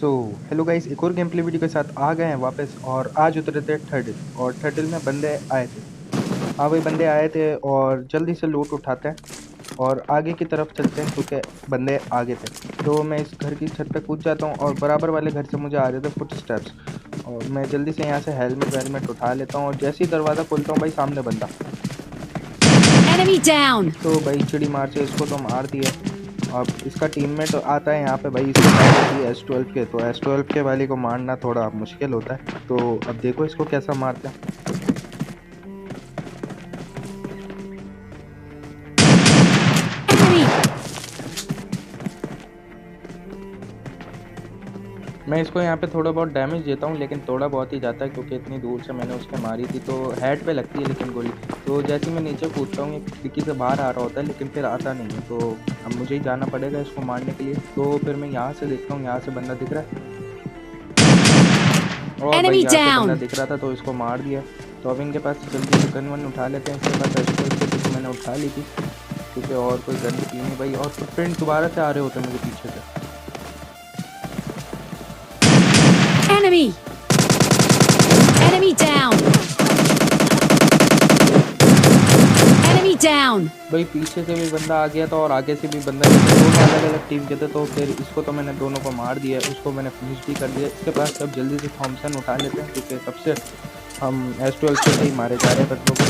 So hello guys, एक और game play video के साथ आ गए हैं वापस। और आज उतरे थे टर्टल, और टर्टल में बंदे आए थे। हाँ भाई, बंदे आए थे और जल्दी से लूट उठाते हैं और आगे की तरफ चलते हैं क्योंकि बंदे आगे थे। तो मैं इस घर की छत पे कूद जाता हूँ और बराबर वाले घर से मुझे आ रहे थे फुट स्टेप्स। और मैं जल्दी से यहाँ से हेलमेट वेलमेट उठा लेता हूँ और जैसे ही दरवाज़ा खोलता हूँ भाई, सामने बंदा। Enemy down! तो भाई चिड़ी मार से इसको तो मार दिया। अब इसका टीममेट आता है यहाँ पे भाई, इसके पास होती है S12 के। तो S12 के वाली को मारना थोड़ा मुश्किल होता है। तो अब देखो इसको कैसा मारते हैं। Enemy! मैं इसको यहाँ पे थोड़ा बहुत डैमेज देता हूँ, लेकिन थोड़ा बहुत ही जाता है क्योंकि इतनी दूर से मैंने उसके मारी थी। तो हेड पे लगती है लेकिन गोली। तो जैसे ही मैं नीचे कूदता हूँ, एक खिड़की से बाहर आ रहा होता है लेकिन फिर आता नहीं है। तो अब मुझे ही जाना पड़ेगा इसको मारने के लिए। तो फिर मैं यहाँ से देखता हूँ, यहाँ से बंदा दिख रहा है और भाई Enemy यहाँ से बंदा down! दिख रहा था तो इसको मार दिया। तो अब इनके पास जल्दी से गन वन उठा लेते हैं। इसके पास S12 तो मैंने उठा ली थी क्योंकि और कोई गन थी नहीं भाई। और फुटप्रिंट दोबारा से आ रहे होते हैं मुझे पीछे से। Enemy! Enemy down! Enemy down! भाई पीछे से भी बंदा आ गया था और आगे से भी बंदा, दोनों अलग अलग टीम के थे। तो फिर इसको तो मैंने दोनों को मार दिया, उसको मैंने फिनिश भी कर दिया। इसके पास अब जल्दी से थॉमसन उठा लेते हैं क्योंकि सबसे हम S12 से ही मारे जा रहे हैं बच्चों को।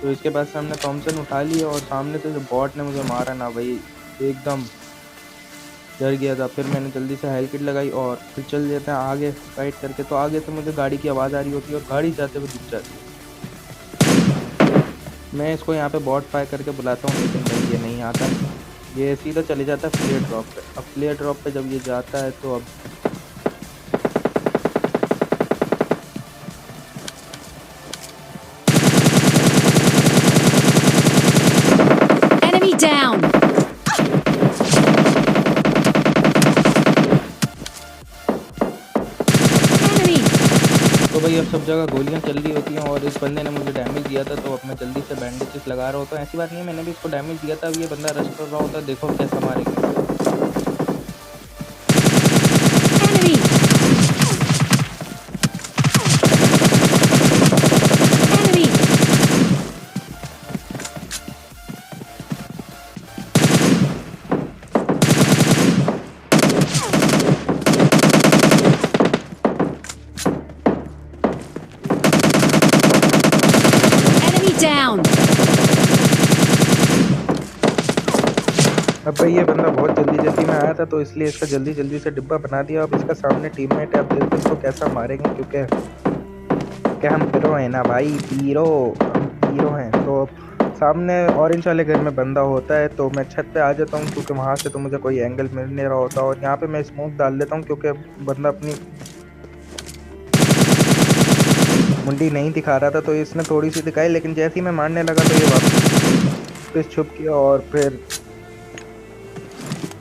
तो इसके पास हमने थॉमसन उठा लिया और सामने से जो बॉट ने मुझे मारा ना भाई, एकदम डर गया था। फिर मैंने जल्दी से हेल किट लगाई और फिर चल देते हैं आगे फाइट करके। तो आगे से मुझे गाड़ी की आवाज़ आ रही होती है और गाड़ी जाते हुए दिख जाती है। मैं इसको यहाँ पे बॉट फायर करके बुलाता हूँ लेकिन भाई ये नहीं आता। ये सीधा चले जाता है फ्लेयर ड्रॉप पे। अब फ्लेयर ड्रॉप पे जब ये जाता है तो अब Enemy down! Enemy! तो भाई अब सब जगह गोलियां चल रही होती हैं और इस बंदे ने मुझे डैमेज दिया था। तो अब मैं जल्दी से बैंडेजेस लगा रहा होता हूँ। ऐसी बात नहीं है, मैंने भी इसको डैमेज दिया था। अब ये बंदा रश कर रहा होता है, देखो कैसा मारेगा। Enemy! Enemy! Enemy down! अब भाई ये बंदा बहुत जल्दी जल्दी में आया था तो इसलिए इसका जल्दी जल्दी से डिब्बा बना दिया। अब इसका सामने टीममेट है, अब देखते हैं इसको कैसा मारेंगे क्योंकि क्या हम हीरो हैं ना भाई, हीरो, हम हीरो हैं। तो सामने ऑरेंज वाले घर में बंदा होता है तो मैं छत पे आ जाता हूँ क्योंकि वहाँ से तो मुझे कोई एंगल मिल नहीं रहा होता। और यहाँ पे मैं स्मोक डाल देता हूँ क्योंकि बंदा अपनी मुंडी नहीं दिखा रहा था। तो इसने थोड़ी सी दिखाई, लेकिन जैसे ही मैं मारने लगा तो ये वापस छुप गया और फिर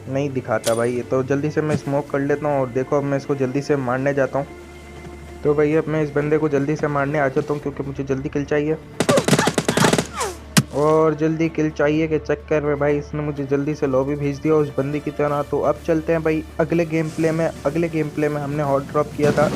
नहीं दिखाता भाई। तो जल्दी से मैं स्मोक कर लेता हूँ और देखो अब मैं इसको जल्दी से मारने जाता हूँ। तो भाई अब मैं इस बंदे को जल्दी से मारने आ जाता हूँ क्योंकि मुझे जल्दी किल चाहिए। और जल्दी किल चाहिए के चक्कर में भाई इसने मुझे जल्दी से लॉबी भेज दिया उस बंदी की तरह। तो अब चलते हैं भाई अगले गेम प्ले में। अगले गेम प्ले में हमने हॉट ड्रॉप किया था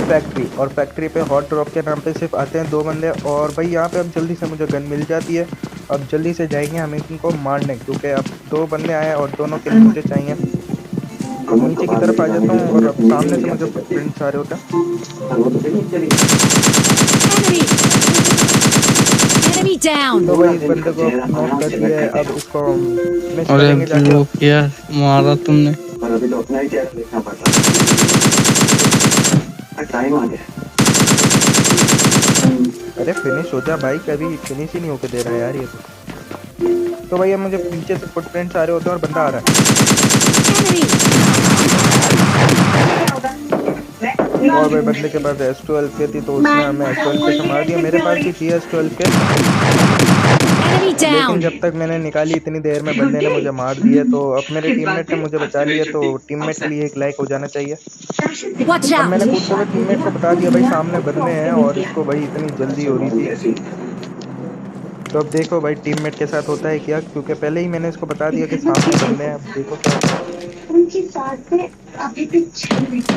फैक्ट्री, और फैक्ट्री पे हॉट ड्रॉप के नाम पे सिर्फ आते हैं 2 बंदे। और भाई यहाँ पे अब जल्दी से मुझे गन मिल जाती है। अब जल्दी से जाएंगे हम इनको मारने क्योंकि अब 2 बंदे आए और दोनों किल मुझे चाहिए। नीचे की तरफ आ जाता हूँ और अब सामने से मुझे फुटप्रिंट्स आ रहे होते हैं। Enemy! Enemy down! तो भाई इस बंदे को नॉक कर दिया है। अब इसको फिनिश अरे करेंगे जाके। ब्रो क्या मारा तुमने। पर अभी तो अपना ही चेहरा देखना पड़ता है। टाइम आ गया। अरे फिनिश हो जा भाई, कभी फिनिश ही नहीं होके दे रहा है यार ये तो भाई अब मुझे पीछे से फुटप्रिंट्स आ रहे होते हैं और बंदा आ रहा है। Enemy! और भाई बंदे के पास S12 के थी तो उसने हमें S12 के से मार दिया। मेरे पास भी थी S12 के, Enemy लेकिन down! जब तक मैंने निकाली इतनी देर में बंदे ने मुझे मार दिया। तो अब मेरे टीममेट ने मुझे बचा लिया। तो टीममेट के लिए एक लाइक हो जाना चाहिए। Watch अब मैंने out! कूदते हुए टीममेट को बता दिया भाई सामने बंदे हैं और इसको भाई इतनी जल्दी हो रही थी। तो अब देखो भाई टीममेट के साथ होता है क्या, क्योंकि पहले ही मैंने इसको बता दिया कि सामने बंदे हैं। अब देखो क्या होता है। उनकी सांस से अभी भी छल रही है।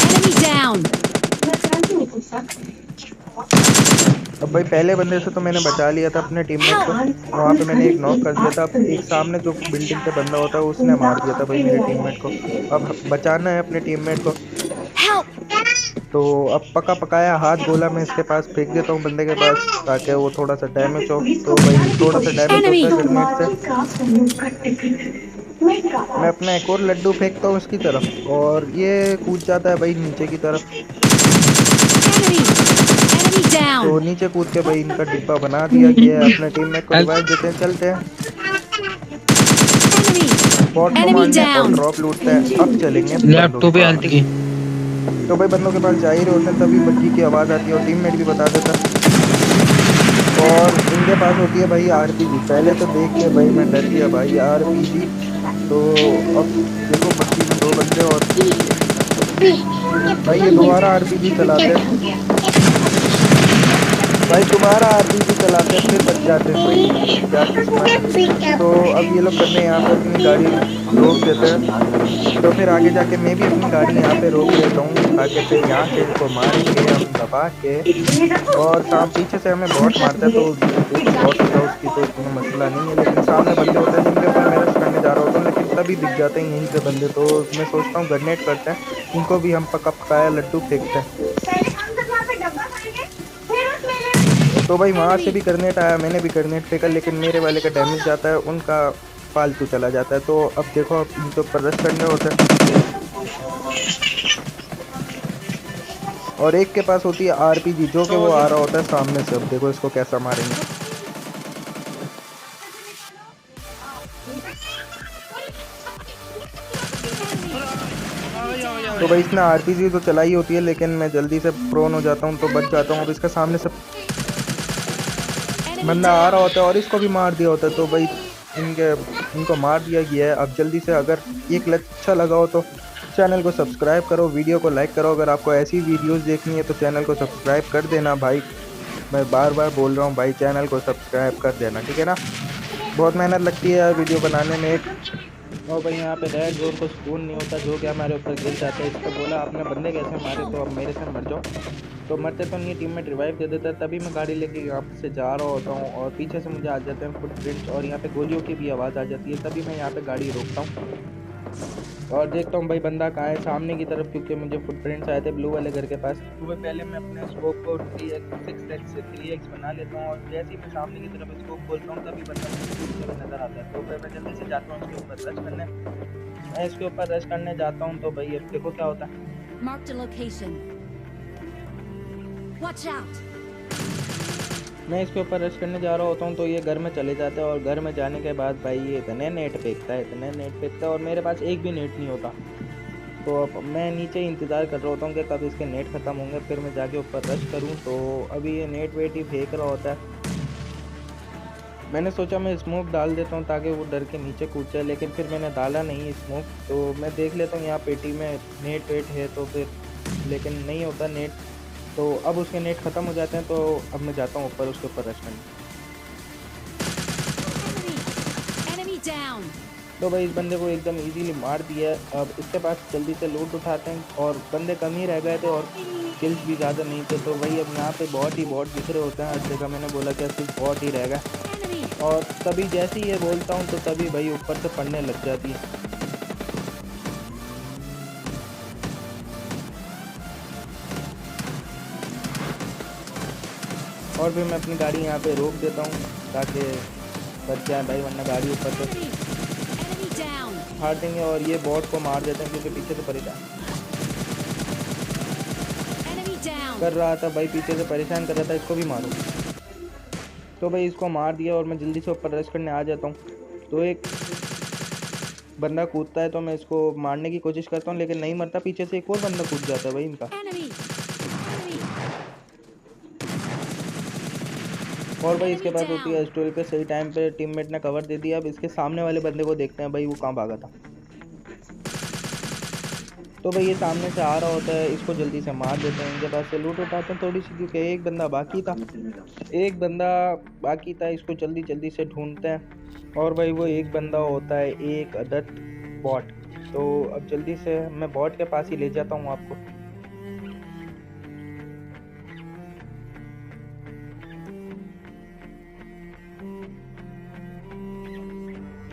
Enemy down. मैं जानती हूँ तुम सब। अब भाई पहले बंदे से तो मैंने बचा लिया था अपने टीममेट को, वहां पे मैंने एक नॉक कर दिया था। अब एक सामने जो बिल्डिंग पे बंदा होता है उसने मार दिया था भाई मेरे टीममेट को। अब बचाना है अपने टीममेट को। Help. तो अब पका पकाया हाथ गोला मैं इसके पास फेंक देता हूँ बंदे के पास, ताकि वो थोड़ा सा डैमेज हो। तो भाई थोड़ा सा डैमेज होता Enemy. है ग्रेनेड से। मैं अपना एक और लड्डू फेंकता हूँ इसकी तरफ, और ये कूद जाता है भाई नीचे की तरफ। Enemy. Enemy down. तो नीचे कूद के भाई इनका डिब्बा बना दिया गया है। अपने टीममेट को हेल्प। रिवाइव देते हैं, चलते हैं Enemy. बॉट को Enemy मारने और down. ड्रॉप लूटते हैं। अब चलेंगे लेफ्ट बंदों टू के पे पास। हेल्थ की। तो भाई बंदों के पास जा ही रहे होते हैं तभी बग्गी की आवाज़ आती है और टीममेट भी बता देता है। और इनके पास होती है भाई आरपीजी। पहले तो देख के भाई मैं डर गया भाई, आरपीजी। तो अब देखो बग्गी में दो बंदे, और भाई ये दोबारा आरपीजी चलाते हैं। भाई दोबारा आरपीजी चलाते हैं, फिर बच जाते हैं भाई, क्या किस्मत है। तो अब ये लोग बंदे यहाँ पे अपनी गाड़ी रोक देते हैं। तो फिर आगे जाके मैं भी अपनी गाड़ी यहाँ पे रोक लेता हूँ, ताकि फिर यहाँ से इनको मारेंगे हम दबा के। और पीछे से हमें बॉट मारता है, तो देखो बॉट होता है उसकी तो इतना मसला नहीं है, लेकिन सामने बंदे होते हैं जिनके ऊपर मैं रश करने जा रहा होता हूँ, लेकिन तभी दिख जाते हैं यहीं से बंदे। तो मैं सोचता हूँ ग्रेनेड करते हैं, इनको भी हम पका पकाया लड्डू फेंकते हैं। तो भाई वहाँ से भी ग्रेनेड आया, मैंने भी ग्रेनेड फेंका, लेकिन मेरे वाले का डैमेज जाता है, उनका फालतू चला जाता है। तो अब देखो अब इनके ऊपर रश करने होता है, और एक के पास होती है आरपीजी जो कि वो आ रहा होता है सामने से। अब देखो इसको कैसा मारेंगे। तो भाई इसने आरपीजी तो चलाई होती है, लेकिन मैं जल्दी से प्रोन हो जाता हूँ तो बच जाता हूँ। अब इसके सामने से बंदा आ रहा होता है और इसको भी मार दिया होता है। तो भाई इनको मार दिया गया है। अब जल्दी से अगर एक अच्छा लगा हो तो चैनल को सब्सक्राइब करो, वीडियो को लाइक करो। अगर आपको ऐसी वीडियोस देखनी है तो चैनल को सब्सक्राइब कर देना भाई। मैं बार बार बोल रहा हूँ भाई, चैनल को सब्सक्राइब कर देना, ठीक है ना। बहुत मेहनत लगती है यार वीडियो बनाने में। और भाई यहाँ पे रेड जोन को सुकून नहीं होता, जो कि हमारे ऊपर गिर जाते हैं। इसको बोला आपने बंदे कैसे मारे, तो अब मेरे से मर जाओ। तो मरते तो नहीं, टीम में रिवाइव दे देता है। तभी मैं गाड़ी लेके यहाँ से जा रहा होता हूँ और पीछे से मुझे आ जाते हैं फुटप्रिंट्स, और यहाँ पे गोलियों की भी आवाज़ आ जाती है। तभी मैं यहाँ पे गाड़ी रोकता हूँ और देखता हूँ भाई बंदा कहाँ है, सामने की तरफ, क्योंकि मुझे फुटप्रिंट्स आए थे ब्लू वाले घर के पास। तो भाई पहले मैं अपने स्कोप को 6x से 3x बना लेता हूँ, और जैसे ही मैं सामने की तरफ स्कोप खोलता हूँ तभी बंदा मुझे नज़र आता है। तो फिर मैं जल्दी से जाता हूँ इसके ऊपर रश करने। मैं इसके ऊपर रश करने जाता हूँ, तो भाई अब देखो क्या होता है। Marked a location. Watch out. मैं इसके ऊपर रश करने जा रहा होता हूँ, तो ये घर में चले जाते हैं, और घर में जाने के बाद भाई ये इतने नेट फेंकता है, और मेरे पास एक भी नेट नहीं होता। तो अब मैं नीचे इंतज़ार कर रहा होता हूँ कि कब इसके नेट ख़त्म होंगे, फिर मैं जाके ऊपर रश करूँ। तो अभी ये नेट वेट ही फेंक रहा होता है। मैंने सोचा मैं स्मोक डाल देता हूँ ताकि वो डर के नीचे कूद जाए, लेकिन फिर मैंने डाला नहीं स्मोक। तो मैं देख लेता हूँ यहाँ पेटी में नेट वेट है, तो फिर लेकिन नहीं होता नेट। तो अब उसके नेट ख़त्म हो जाते हैं, तो अब मैं जाता हूँ ऊपर उसके ऊपर रश करने। Enemy down. तो भाई इस बंदे को एकदम इजीली मार दिया है। अब इसके पास जल्दी से लूट उठाते हैं, और बंदे कम ही रह गए थे और किल्स भी ज़्यादा नहीं थे। तो भाई अब यहाँ पे बहुत दिख रहे होते हैं हर जगह। मैंने बोला कि सिर्फ बहुत ही रह गए, और तभी जैसे ही ये बोलता हूँ तो तभी भाई ऊपर से पड़ने लग जाती है। और फिर मैं अपनी गाड़ी यहाँ पे रोक देता हूँ ताकि बच जाए भाई, वरना गाड़ी ऊपर से Enemy down. फाड़ देंगे और ये बॉट को मार देते हैं, क्योंकि पीछे से परेशान Enemy down. कर रहा था भाई, पीछे से परेशान कर रहा था, इसको भी मारो। तो भाई इसको मार दिया और मैं जल्दी से ऊपर रश करने आ जाता हूँ। तो एक बंदा कूदता है, तो मैं इसको मारने की कोशिश करता हूँ, लेकिन नहीं मरता। पीछे से एक और बंदा कूद जाता है भाई इनका। Enemy. और भाई इसके पास होती है स्टोरी पे सही टाइम पे टीममेट ने कवर दे दिया। अब इसके सामने वाले बंदे को देखते हैं भाई वो कहाँ भागा था। तो भाई ये सामने से आ रहा होता है, इसको जल्दी से मार देते हैं। इनके पास से लूट उठाते हैं थोड़ी सी, क्योंकि एक बंदा बाकी था, इसको जल्दी से ढूंढते हैं। और भाई वो एक बंदा होता है एक अदद बॉट। तो अब जल्दी से मैं बॉट के पास ही ले जाता हूँ आपको।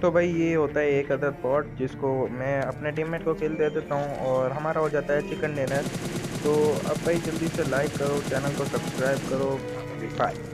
तो भाई ये होता है एक अदद बॉट जिसको मैं अपने टीममेट को किल दे देता हूँ और हमारा हो जाता है चिकन डिनर। तो अब भाई जल्दी से लाइक करो, चैनल को सब्सक्राइब करो। बाय।